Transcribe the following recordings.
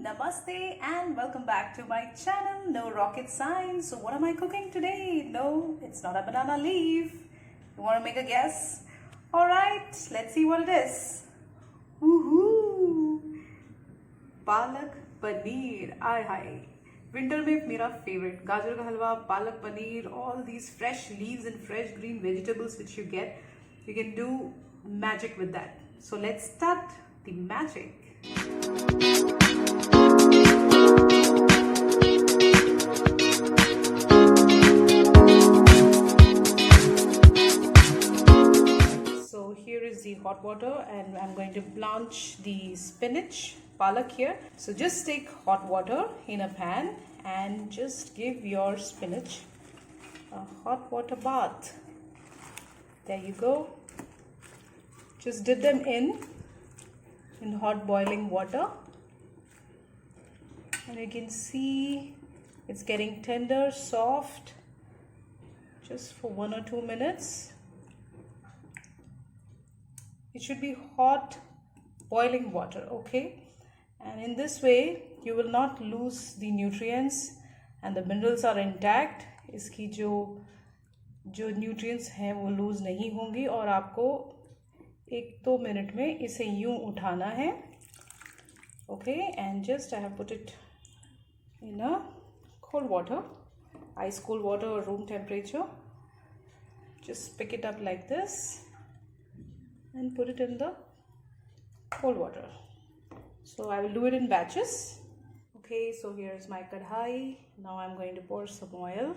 Namaste and welcome back to my channel. No rocket science. So what am I cooking today? No, it's not a banana leaf. You want to make a guess? Alright, let's see what it is. Woohoo! Palak paneer I hi winter में मेरा favourite गाजर का हलवा palak paneer all these fresh leaves and fresh green vegetables which you get you can do magic with that. So let's start the magic. So here is the hot water and I'm going to blanch the spinach palak here. So just take hot water in a pan and just give your spinach a hot water bath. There you go. Just dip them in hot boiling water and you can see it's getting tender, soft, just for 1 or 2 minutes. It should be hot boiling water, okay? And in this way you will not lose the nutrients and the minerals are intact. इसकी जो nutrients हैं वो lose नहीं होंगी और आपको 1-2 minute में इसे यूं उठाना है. Okay, and just I have put it in a cold water, ice cold water or room temperature. Just pick it up like this and put it in the cold water. So I will do it in batches. Okay, so here's my kadhai. Now I'm going to pour some oil.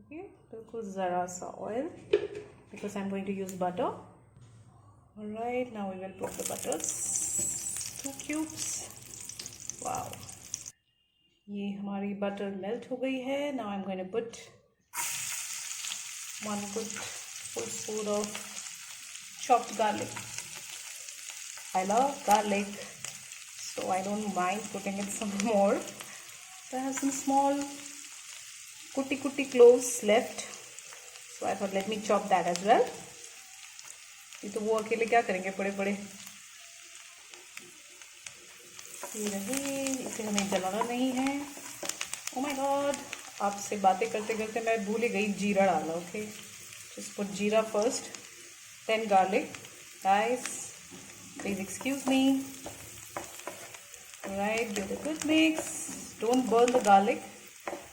Okay, bilkul zara sa oil because I'm going to use butter. Alright, now we will put the butters. 2 cubes. Wow. ये हमारी butter melt हो गई है. Now I'm going to put 1 good full spoon of chopped garlic. I love garlic, so I don't mind putting it some more. So I have some small kutti cloves left, so I thought let me chop that as well. ये तो वो अकेले क्या करेंगे बड़े ये रहे, इसे हमें जलाना नहीं है. Oh my god, आपसे बातें करते करते मैं भूल ही गई जीरा डालना. Okay, just put jeera first, then garlic. Guys, please excuse me. Alright, give it a good mix. Don't burn the garlic.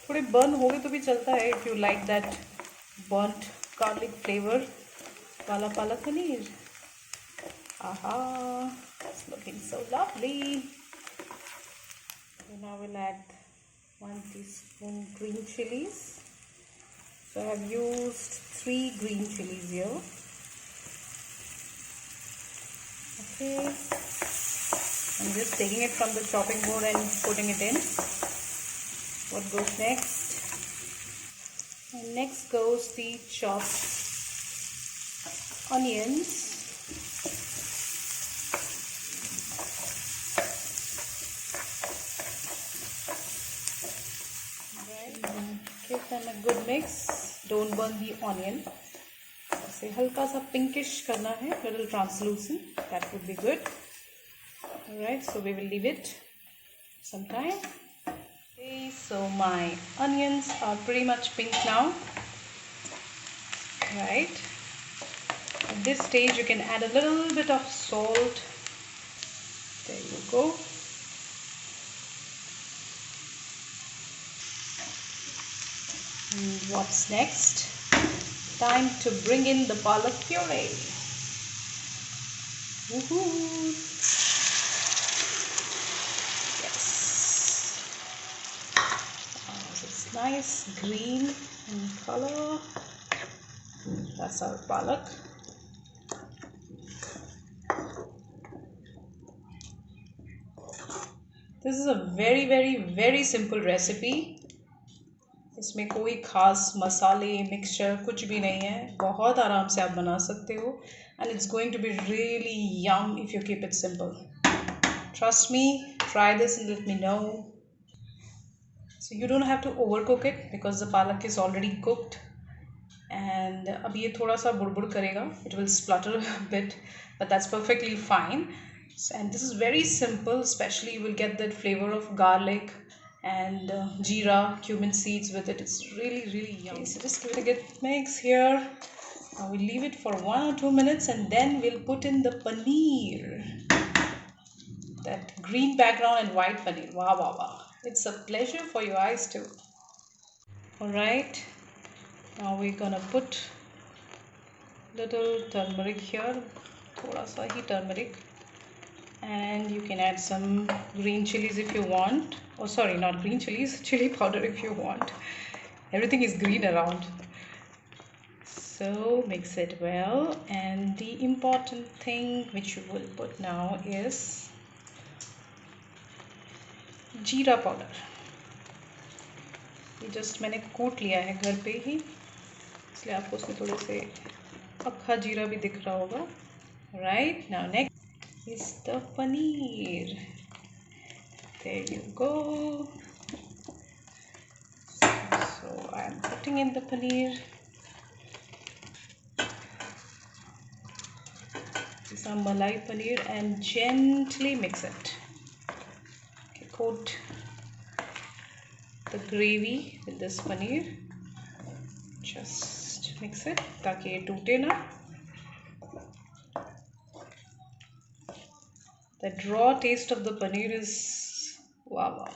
थोड़े burn हो गए तो भी चलता है if you like that burnt garlic flavor वाला palak paneer. Aha, it's looking so lovely. So now we'll add 1 teaspoon green chilies. So I have used 3 green chilies here. Okay, I'm just taking it from the chopping board and putting it in. What goes next? And next goes the chopped onions. Give them a good mix. Don't burn the onion. इसे हल्का सा pinkish करना है, little translucent. That would be good. Alright, so we will leave it some time. Okay, so my onions are pretty much pink now. Right. At this stage, you can add a little bit of salt. There you go. And what's next? Time to bring in the palak puree. Woohoo! Yes. It's nice green in color. That's our palak. This is a very simple recipe. इसमें कोई खास मसाले mixture कुछ भी नहीं है. बहुत आराम से आप बना सकते हो. And it's going to be really yum if you keep it simple. Trust me, try this and let me know. So you don't have to overcook it because the palak is already cooked. And अब ये थोड़ा सा बुड़बुड़ करेगा. It will splutter a bit, but that's perfectly fine. And this is very simple, especially you will get that flavor of garlic and jeera, cumin seeds with it. It's really yummy. Okay, so just give it a good mix here. Now we'll leave it for 1 or 2 minutes and then we'll put in the paneer. That green background and white paneer. Wow, wow, wow. It's a pleasure for your eyes too. Alright, now we're gonna put little turmeric here. Thoda sa hi turmeric. And you can add some green chilies if you want. Oh, sorry, not green chilies, chili powder if you want. Everything is green around. So mix it well. And the important thing which you will put now is जीरा powder. ये just मैंने कूट लिया है घर पे ही, इसलिए आपको उसमें थोड़े से अक्खा जीरा भी दिख रहा होगा. Right, now next is the paneer. There you go. So I am putting in the paneer. This is malai paneer and gently mix it. Coat the gravy with this paneer. Just mix it ताकि ये टूटे ना. The raw taste of the paneer is wow.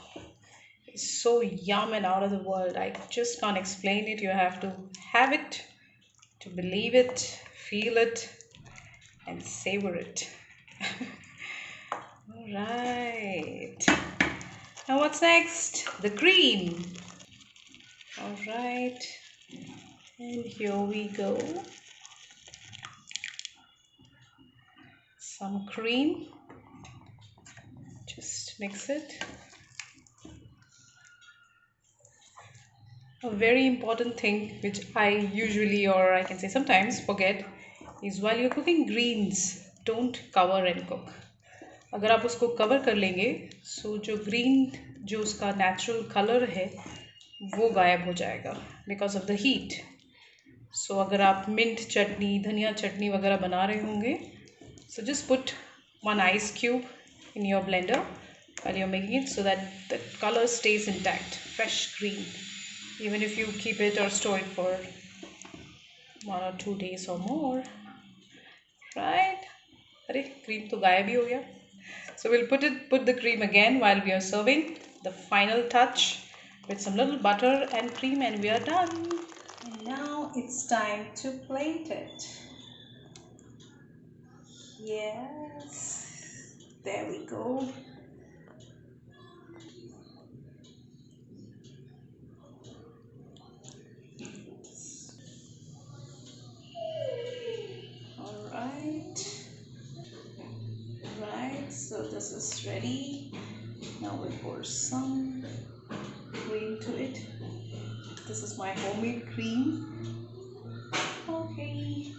It's so yum and out of the world. I just can't explain it. You have to have it to believe it, feel it, and savor it. All right. Now what's next? The cream. All right, and here we go. Some cream. Just mix it. A very important thing which I usually, or I can say sometimes, forget is while you're cooking greens, don't cover and cook. अगर आप उसको cover कर लेंगे सो जो green जो उसका natural colour है वो गायब हो जाएगा बिकॉज ऑफ द हीट. सो अगर आप मिंट चटनी, धनिया चटनी वगैरह बना रहे होंगे, so just put 1 ice cube in your blender while you're making it so that the color stays intact, fresh green, even if you keep it or store it for 1 or 2 days or more. Right? अरे cream तो गायब ही हो गया. So we'll put the cream again while we are serving. The final touch with some little butter and cream and we are done. And now it's time to plate it. Yes, there we go. So this is ready. Now we'll pour some cream to it. This is my homemade cream. Okay,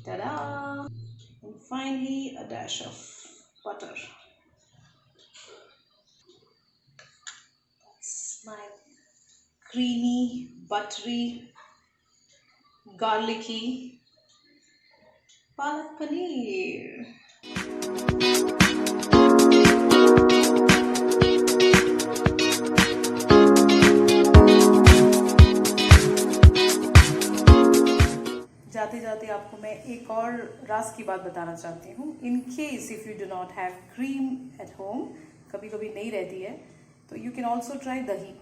ta-da! And finally a dash of butter. That's my creamy, buttery, garlicky palak paneer. जाते जाते आपको मैं एक और राज की बात बताना चाहती हूँ. In case if you do not have cream at home, कभी कभी नहीं रहती है, तो यू कैन ऑल्सो ट्राई दही.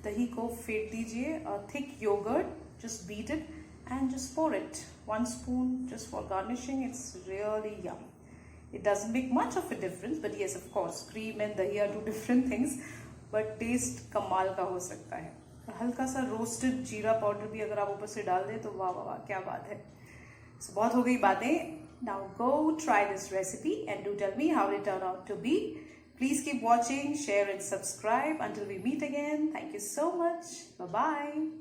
दही को फेंट दीजिए, thick yoghurt, just beat it and just pour it 1 spoon just for garnishing. It's really yum. It doesn't make much of a difference, but yes, of course, cream and dahi are 2 different things, but taste कमाल का हो सकता है. हल्का सा roasted जीरा powder भी अगर आप ऊपर से डाल दें तो वाह वाह वाह क्या बात है. So बहुत हो गई बातें. Now go try this recipe and do tell me how it turned out to be. Please keep watching, share and subscribe. Until we meet again, thank you so much. Bye bye.